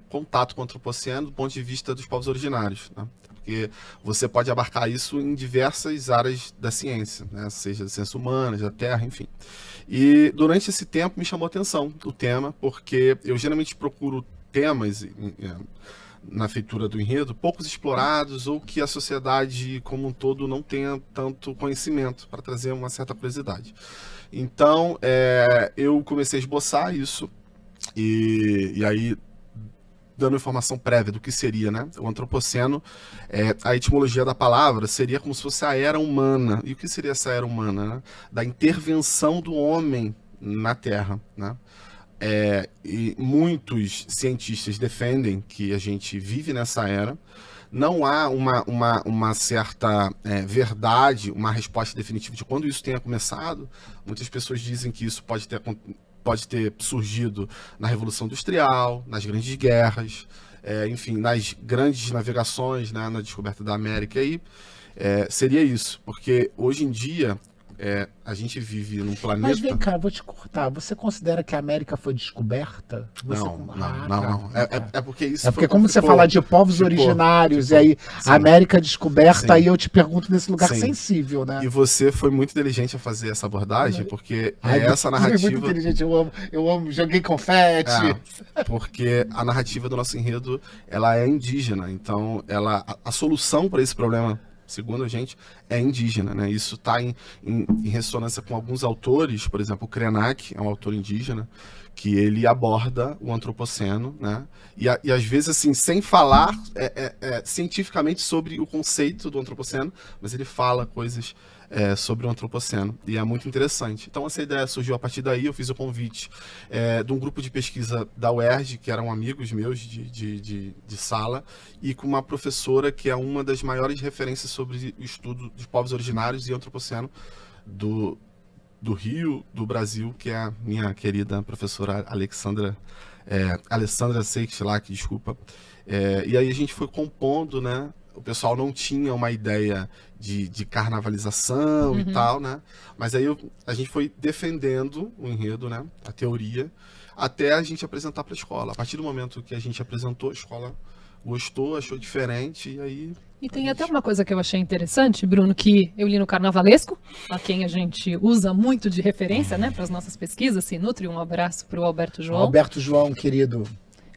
contato com o antropoceno do ponto de vista dos povos originários, né? Porque você pode abarcar isso em diversas áreas da ciência, né? Seja das ciências humanas, da terra, enfim. E durante esse tempo me chamou a atenção o tema, porque eu geralmente procuro temas na feitura do enredo poucos explorados ou que a sociedade como um todo não tenha tanto conhecimento para trazer uma certa curiosidade. Então, eu comecei a esboçar isso e aí dando informação prévia do que seria, né? O antropoceno, a etimologia da palavra seria como se fosse a era humana. E o que seria essa era humana, né? Da intervenção do homem na Terra, né? E muitos cientistas defendem que a gente vive nessa era. Não há uma certa verdade, uma resposta definitiva de quando isso tenha começado. Muitas pessoas dizem que isso pode ter surgido na Revolução Industrial, nas grandes guerras, enfim, nas grandes navegações, né, na descoberta da América. E seria isso, porque hoje em dia a gente vive num planeta... Mas vem cá, vou te cortar. Você considera que a América foi descoberta? Não. É porque isso É porque foi- como você ficou- fala de povos ficou- originários, ficou. e aí Sim. a América descoberta, Sim. aí eu te pergunto nesse lugar Sim. sensível, né? E você foi muito inteligente a fazer essa abordagem, porque Ai, essa você é narrativa... muito inteligente, eu amo, joguei confete. Porque a narrativa do nosso enredo, ela é indígena, então a solução para esse problema, segundo a gente, é indígena, né? Isso está em ressonância com alguns autores, por exemplo, o Krenak é um autor indígena, que ele aborda o antropoceno, né? E às vezes, assim, sem falar cientificamente sobre o conceito do antropoceno, mas ele fala coisas sobre o antropoceno, e é muito interessante. Então essa ideia surgiu a partir daí. Eu fiz o convite de um grupo de pesquisa da UERJ, que eram amigos meus de sala, e com uma professora que é uma das maiores referências sobre o estudo dos povos originários e antropoceno do Rio, do Brasil, que é a minha querida professora Alessandra Seixlak, desculpa. E aí a gente foi compondo, né? O pessoal não tinha uma ideia de carnavalização e tal, né? Mas aí a gente foi defendendo o enredo, né? A teoria, até a gente apresentar para a escola. A partir do momento que a gente apresentou, a escola gostou, achou diferente, e aí... E tem até uma coisa que eu achei interessante, Bruno, que eu li no Carnavalesco, a quem a gente usa muito de referência, né, para as nossas pesquisas, se nutre. Um abraço para o Alberto João. Alberto João, querido.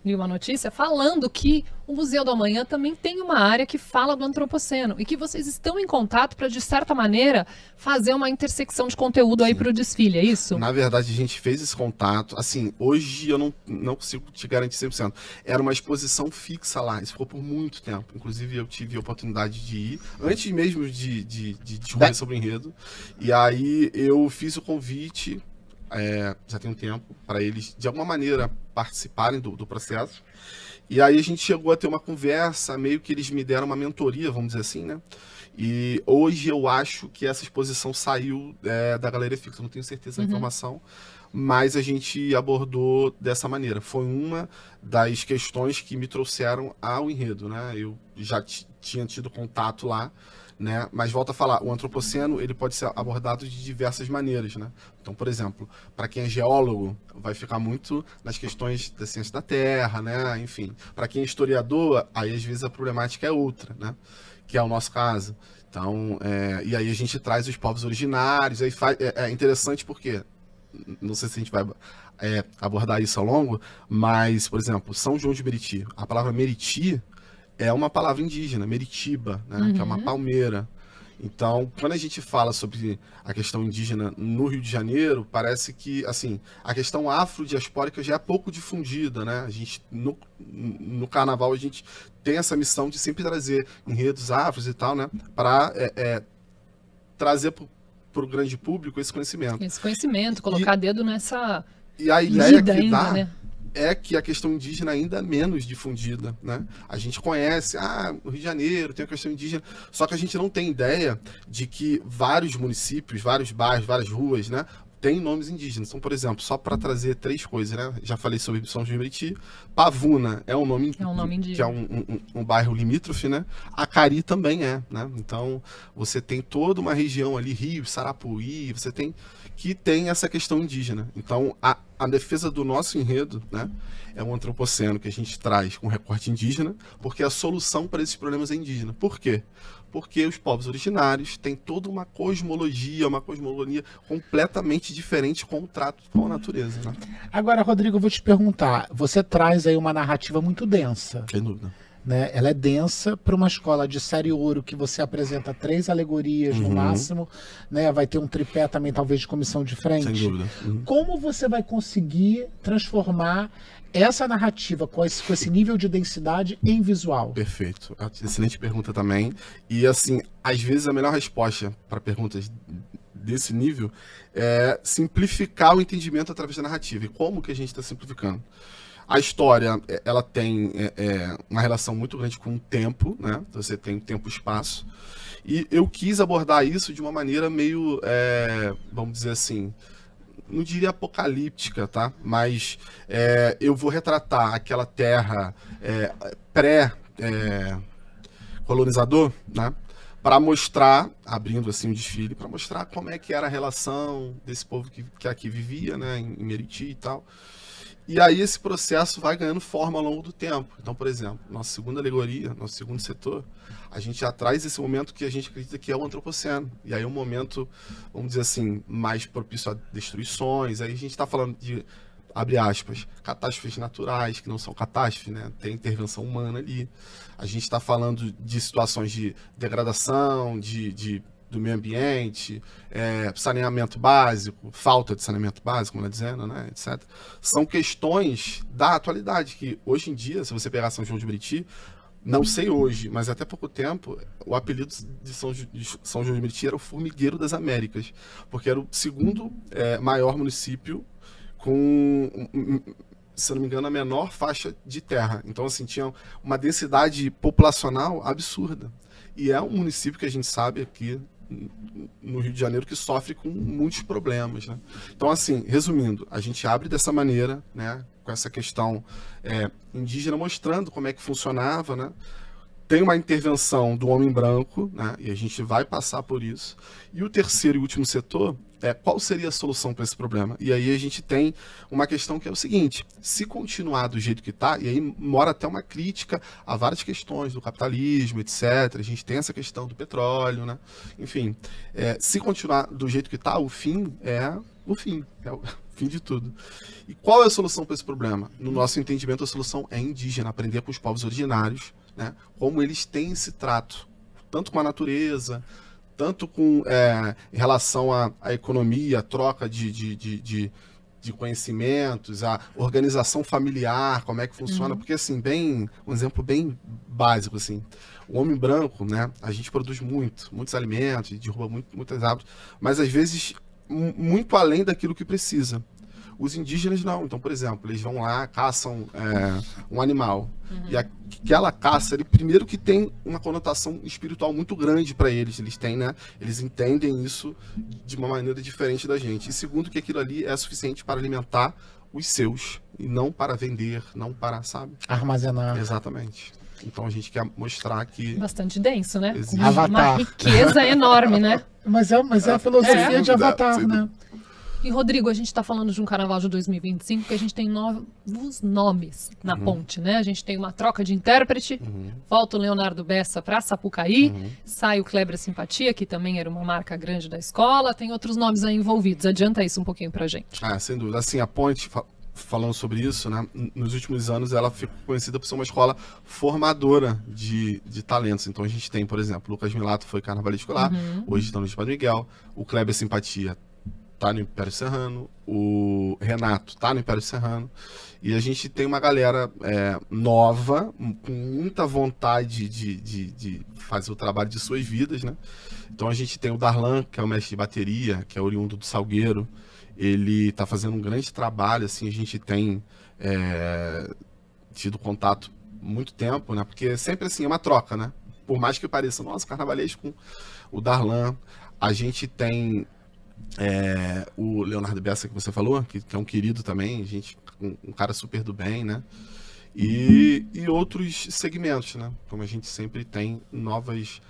Li uma notícia falando que o Museu do Amanhã também tem uma área que fala do antropoceno e que vocês estão em contato para, de certa maneira, fazer uma intersecção de conteúdo aí para o desfile, é isso? Na verdade, a gente fez esse contato. Assim, hoje eu não consigo te garantir 100%. Era uma exposição fixa lá, isso ficou por muito tempo. Inclusive, eu tive a oportunidade de ir, antes mesmo de discorrer sobre o enredo. E aí eu fiz o convite... já tem um tempo, para eles, de alguma maneira, participarem do processo. E aí a gente chegou a ter uma conversa, meio que eles me deram uma mentoria, vamos dizer assim, né? E hoje eu acho que essa exposição saiu da Galeria Fixa, não tenho certeza da informação, mas a gente abordou dessa maneira. Foi uma das questões que me trouxeram ao enredo, né? Eu já tinha tido contato lá, né? Mas volto a falar, o antropoceno ele pode ser abordado de diversas maneiras, né? Então, por exemplo, para quem é geólogo, vai ficar muito nas questões da ciência da Terra, né? Enfim, para quem é historiador, aí às vezes a problemática é outra, né? Que é o nosso caso. Então, e aí a gente traz os povos originários, aí é interessante porque, não sei se a gente vai abordar isso ao longo, mas, por exemplo, São João de Meriti, a palavra Meriti é uma palavra indígena, Meritiba, né? Que é uma palmeira. Então, quando a gente fala sobre a questão indígena no Rio de Janeiro, parece que, assim, a questão afrodiaspórica já é pouco difundida, né? A gente, no carnaval, a gente tem essa missão de sempre trazer enredos afros e tal, né? Para trazer para o grande público esse conhecimento. Esse conhecimento, colocar dedo nessa e a ideia que ainda, dá, né? É que a questão indígena ainda é menos difundida, né? A gente conhece, o Rio de Janeiro tem a questão indígena, só que a gente não tem ideia de que vários municípios, vários bairros, várias ruas, né, têm nomes indígenas. Então, por exemplo, só para trazer 3 coisas, né? Já falei sobre São João de Meriti, Pavuna é um nome indígena, que é um bairro limítrofe, né? Acari também é, né? Então, você tem toda uma região ali, Rio, Sarapuí, você tem que tem essa questão indígena. Então, a defesa do nosso enredo, né, é um antropoceno que a gente traz com recorte indígena, porque a solução para esses problemas é indígena. Por quê? Porque os povos originários têm toda uma cosmologia completamente diferente com o trato com a natureza. Né? Agora, Rodrigo, eu vou te perguntar. Você traz aí uma narrativa muito densa. Sem dúvida. Né? Ela é densa para uma escola de série ouro que você apresenta 3 alegorias no máximo, né? Vai ter um tripé também, talvez, de comissão de frente. Sem dúvida. Como você vai conseguir transformar essa narrativa com esse nível de densidade em visual? Perfeito. Excelente pergunta também. E, assim, às vezes a melhor resposta para perguntas desse nível é simplificar o entendimento através da narrativa. E como que a gente está simplificando? A história, ela tem uma relação muito grande com o tempo, né? Você tem tempo e espaço. E eu quis abordar isso de uma maneira meio, vamos dizer assim, não diria apocalíptica, tá? Mas eu vou retratar aquela terra pré-colonizador, né? Para mostrar, abrindo assim o desfile, para mostrar como é que era a relação desse povo que aqui vivia, né? Em Meriti e tal. E aí esse processo vai ganhando forma ao longo do tempo. Então, por exemplo, nossa segunda alegoria, nosso segundo setor, a gente já traz esse momento que a gente acredita que é o antropoceno. E aí é um momento, vamos dizer assim, mais propício a destruições. Aí a gente está falando de, abre aspas, catástrofes naturais, que não são catástrofes, né? Tem intervenção humana ali. A gente está falando de situações de degradação, do meio ambiente, saneamento básico, falta de saneamento básico, como ela dizendo, né, etc. São questões da atualidade, que hoje em dia, se você pegar São João de Meriti, não sei hoje, mas até pouco tempo, o apelido de São João de Meriti era o Formigueiro das Américas, porque era o segundo maior município com, se não me engano, a menor faixa de terra. Então, assim, tinha uma densidade populacional absurda. E é um município que a gente sabe aqui no Rio de Janeiro que sofre com muitos problemas, né? Então, assim, resumindo, a gente abre dessa maneira, né, com essa questão indígena, mostrando como é que funcionava, né? Tem uma intervenção do homem branco, né, e a gente vai passar por isso. E o terceiro e último setor qual seria a solução para esse problema? E aí a gente tem uma questão que é o seguinte: se continuar do jeito que está, e aí mora até uma crítica a várias questões do capitalismo, etc. A gente tem essa questão do petróleo, né? Enfim, se continuar do jeito que está, o fim é o fim de tudo. E qual é a solução para esse problema? No nosso entendimento, a solução é indígena, aprender com os povos originários, né? Como eles têm esse trato, tanto com a natureza, tanto com em relação à economia, a troca de conhecimentos, a organização familiar, como é que funciona, porque assim, um exemplo bem básico, assim, o homem branco, né, a gente produz muitos alimentos, derruba muitas árvores, mas às vezes muito além daquilo que precisa. Os indígenas não. Então, por exemplo, eles vão lá, caçam um animal. E aquela caça, primeiro que tem uma conotação espiritual muito grande para eles. Eles têm, né? Eles entendem isso de uma maneira diferente da gente. E segundo, que aquilo ali é suficiente para alimentar os seus. E não para vender, não para, sabe? Armazenar. Exatamente. Então a gente quer mostrar que... Bastante denso, né? Existe. Avatar. Uma riqueza enorme, né? Mas é a filosofia de Avatar, né? E, Rodrigo, a gente está falando de um carnaval de 2025 que a gente tem novos nomes na ponte, né? A gente tem uma troca de intérprete, volta o Leonardo Bessa para Sapucaí, sai o Kleber Simpatia, que também era uma marca grande da escola, tem outros nomes aí envolvidos. Adianta isso um pouquinho pra gente. Sem dúvida. Assim, a ponte, falando sobre isso, né? Nos últimos anos ela ficou conhecida por ser uma escola formadora de talentos. Então a gente tem, por exemplo, o Lucas Milato foi carnavalesco lá, hoje está no Padre Miguel, o Kleber Simpatia tá no Império Serrano, o Renato tá no Império Serrano, e a gente tem uma galera nova, com muita vontade de fazer o trabalho de suas vidas, né? Então a gente tem o Darlan, que é o mestre de bateria, que é oriundo do Salgueiro, ele tá fazendo um grande trabalho, assim, a gente tem tido contato muito tempo, né? Porque sempre assim, é uma troca, né? Por mais que pareça, nossa, carnavalesco com o Darlan, a gente tem o Leonardo Bessa, que você falou, que é um querido também, um cara super do bem, né? E outros segmentos, né? Como a gente sempre tem novas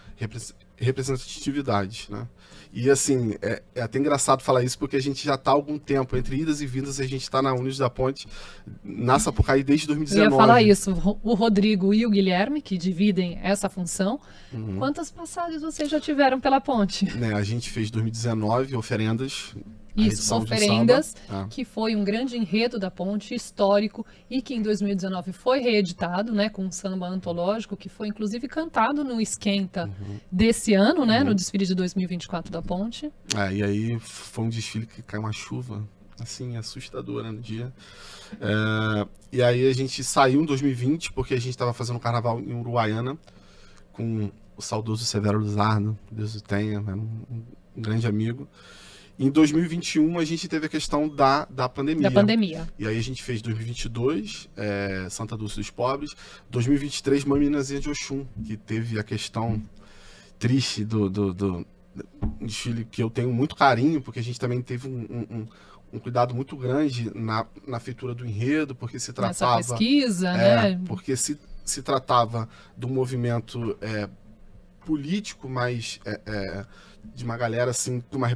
representatividades, né? E assim, é até engraçado falar isso, porque a gente já está há algum tempo, entre idas e vindas, a gente está na Unidos da Ponte, na Sapucaí desde 2019. Eu ia falar isso, o Rodrigo e o Guilherme, que dividem essa função, quantas passagens vocês já tiveram pela ponte? A gente fez 2019, Oferendas. Isso, Oferendas, que foi um grande enredo da ponte, histórico, e que em 2019 foi reeditado, né, com um samba antológico, que foi inclusive cantado no Esquenta desse ano, né, no desfile de 2024 da ponte. E aí foi um desfile que caiu uma chuva, assim, assustadora no dia. E aí a gente saiu em 2020, porque a gente estava fazendo um carnaval em Uruguaiana, com o saudoso Severo Luzardo, Deus o tenha, um grande amigo. Em 2021, a gente teve a questão da pandemia. Da pandemia. E aí a gente fez 2022, Santa Dulce dos Pobres. 2023, Maminazinha de Oxum, que teve a questão triste do desfile, que eu tenho muito carinho, porque a gente também teve um cuidado muito grande na feitura do enredo, porque se tratava... Essa pesquisa, né? Porque se tratava de um movimento político, mas... de uma galera assim com uma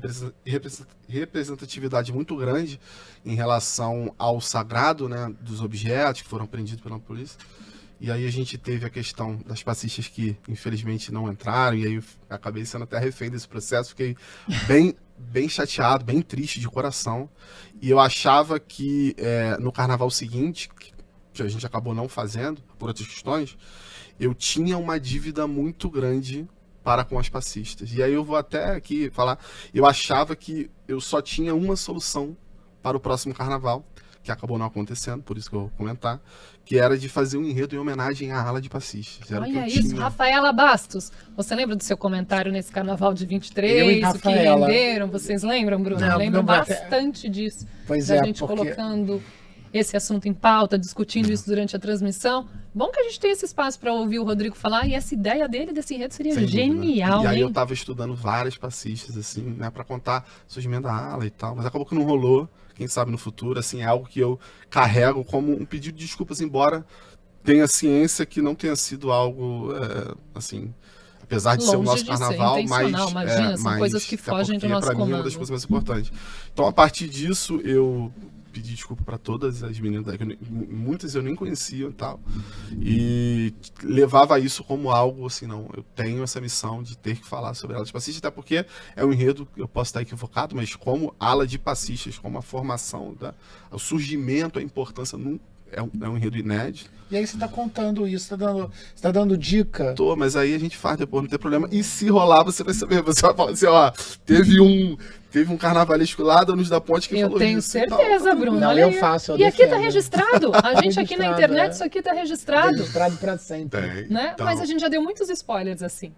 representatividade muito grande em relação ao sagrado, né, dos objetos que foram apreendidos pela polícia. E aí a gente teve a questão das passistas que infelizmente não entraram, e aí eu acabei sendo até refém desse processo, fiquei bem chateado, bem triste de coração. E eu achava que no carnaval seguinte, que a gente acabou não fazendo por outras questões, eu tinha uma dívida muito grande para com as passistas. E aí eu vou até aqui falar, eu achava que eu só tinha uma solução para o próximo carnaval, que acabou não acontecendo, por isso que eu vou comentar, que era de fazer um enredo em homenagem à ala de passistas. Era Olha o que eu isso, tinha. Rafaela Bastos. Você lembra do seu comentário nesse carnaval de 23? Eu e O que Rafaela. renderam? Vocês lembram, Bruno? Não, Eu lembro não, bastante disso. Pois da é, gente porque... colocando esse assunto em pauta, discutindo isso durante a transmissão. Bom que a gente tem esse espaço para ouvir o Rodrigo falar, e essa ideia dele desse enredo seria Sem dúvida. genial, E aí hein? eu tava estudando várias passistas, assim, né, para contar o surgimento da ala e tal, mas acabou que não rolou. Quem sabe no futuro, assim, é algo que eu carrego como um pedido de desculpas, embora tenha ciência que não tenha sido algo, assim, apesar de ser o Longe nosso de ser carnaval, intencional, imagina, são coisas que fogem do nosso para mim é uma comando. das coisas mais importantes. Então, a partir disso, eu pedi desculpa para todas as meninas, muitas eu nem conhecia e tal, e levava isso como algo assim, não, eu tenho essa missão de ter que falar sobre ala de passistas, até porque é um enredo, eu posso estar equivocado, mas como ala de passistas, como a formação, o surgimento, a importância, é um enredo inédito. E aí você tá contando isso, você tá dando dica. Mas aí a gente faz depois, não tem problema. E se rolar, você vai saber, você vai falar assim, ó, teve um carnavalesco lá da Unidos da Ponte que falou isso. Eu tenho certeza, Bruno. Não, olha eu aí. faço, eu E aqui tá defendo. registrado. A gente aqui na Registrado, internet, isso aqui tá registrado. Registrado pra sempre. Né? Então, Mas a gente já deu muitos spoilers assim.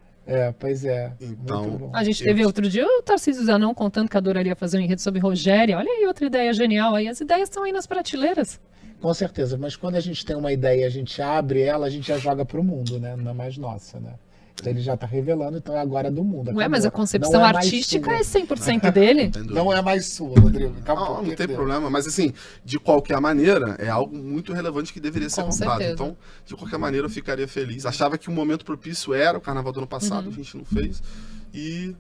Pois é. Então, Muito bom. A gente teve outro dia o Tarcísio Zanon contando que adoraria fazer um enredo sobre Rogéria. Olha aí outra ideia genial aí. As ideias estão aí nas prateleiras. Com certeza, mas quando a gente tem uma ideia e a gente abre ela, a gente já joga pro mundo, né? Não é mais nossa, né? Então ele já tá revelando, então agora é do mundo. Ué, mas a acabou. concepção Não é mais artística sua. é 100% dele. Não é mais sua, Rodrigo. Acabou. Não tem problema, mas assim, de qualquer maneira, é algo muito relevante que deveria ser Com contado. certeza. Então, de qualquer maneira, eu ficaria feliz. Achava que o momento propício era o carnaval do ano passado, a gente não fez. E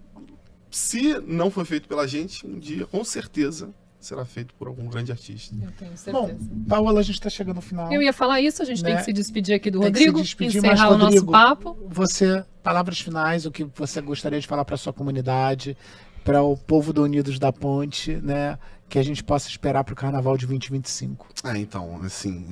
se não foi feito pela gente, um dia, com certeza, será feito por algum grande artista. Eu tenho Bom, certeza. Paola, a gente tá chegando no final. Eu ia falar isso, a gente tem Né? que se despedir aqui do Tem que se Rodrigo, despedir, mas, encerrar o nosso Rodrigo, papo. Você, palavras finais, o que você gostaria de falar para sua comunidade, para o povo do Unidos da Ponte, né, que a gente possa esperar para o Carnaval de 2025? Então, assim,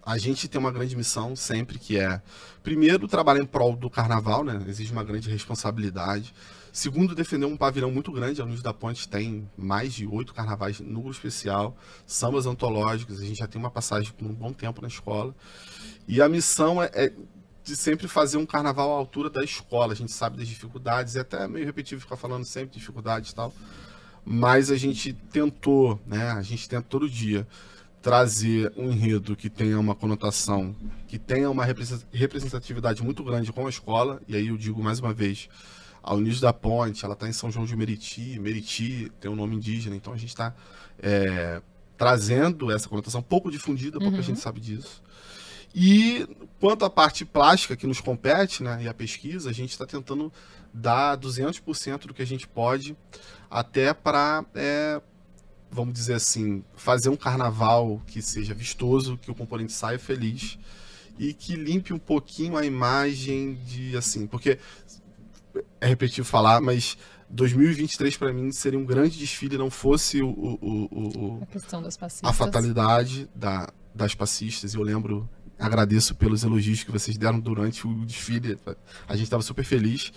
a gente tem uma grande missão sempre, que é, primeiro, trabalhar em prol do Carnaval, né, exige uma grande responsabilidade. Segundo, defender um pavilhão muito grande. A Unidos da Ponte tem mais de 8 carnavais no grupo especial, sambas antológicos, a gente já tem uma passagem por um bom tempo na escola. E a missão é de sempre fazer um carnaval à altura da escola. A gente sabe das dificuldades, é até meio repetitivo ficar falando sempre de dificuldades e tal, mas a gente tentou, né, a gente tenta todo dia trazer um enredo que tenha uma conotação, que tenha uma representatividade muito grande com a escola. E aí eu digo mais uma vez, a Unidos da Ponte, ela está em São João de Meriti. Meriti tem um nome indígena, então a gente está trazendo essa conotação pouco difundida, pouca gente sabe disso. E quanto à parte plástica que nos compete, né, e a pesquisa, a gente está tentando dar 200% do que a gente pode, até para, vamos dizer assim, fazer um carnaval que seja vistoso, que o componente saia feliz e que limpe um pouquinho a imagem de, assim, porque é repetitivo falar, mas 2023 para mim seria um grande desfile, não fosse a questão das passistas, a fatalidade das passistas. Eu lembro, agradeço pelos elogios que vocês deram durante o desfile, a gente estava super feliz,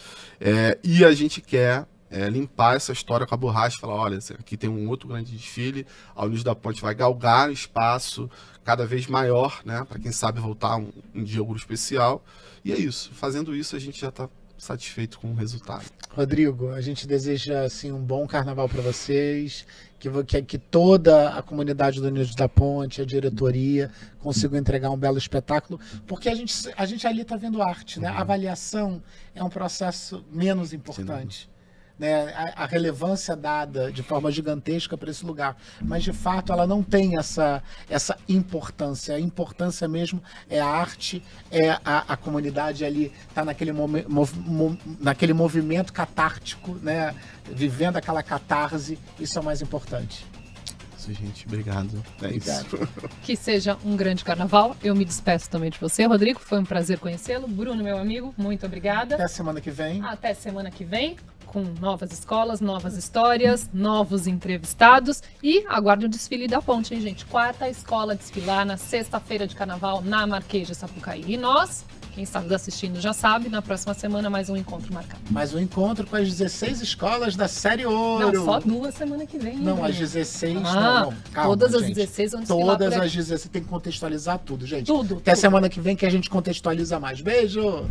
e a gente quer limpar essa história com a borracha, falar, olha, aqui tem um outro grande desfile, a Unidos da Ponte vai galgar espaço cada vez maior, né, para quem sabe voltar um dia ao grupo especial, e é isso. Fazendo isso, a gente já está satisfeito com o resultado. Rodrigo, a gente deseja assim um bom carnaval para vocês, que toda a comunidade do Unidos da Ponte, a diretoria, consigam entregar um belo espetáculo, porque a gente ali está vendo arte, né? A avaliação é um processo menos importante. Né, a relevância dada de forma gigantesca para esse lugar, mas de fato ela não tem essa importância. A importância mesmo é a arte, é a comunidade ali tá naquele movimento catártico, né, vivendo aquela catarse. Isso é o mais importante. Isso, gente, obrigado. Obrigado. Isso. Que seja um grande carnaval. Eu me despeço também de você, Rodrigo. Foi um prazer conhecê-lo. Bruno, meu amigo, muito obrigada. Até semana que vem. Até semana que vem, com novas escolas, novas histórias, novos entrevistados. E aguarde o desfile da Ponte, hein, gente? 4ª escola desfilar na sexta-feira de carnaval na Marquês de Sapucaí. E nós, quem está nos assistindo já sabe, na próxima semana mais um encontro marcado. Mais um encontro com as 16 escolas da Série Ouro. Não, só 2 semana que vem. Não, as 16, não, calma, todas as gente. 16 vão desfilar Todas por as aqui. 16, tem que contextualizar tudo, gente. Tudo. Até semana que vem que a gente contextualiza mais. Beijo!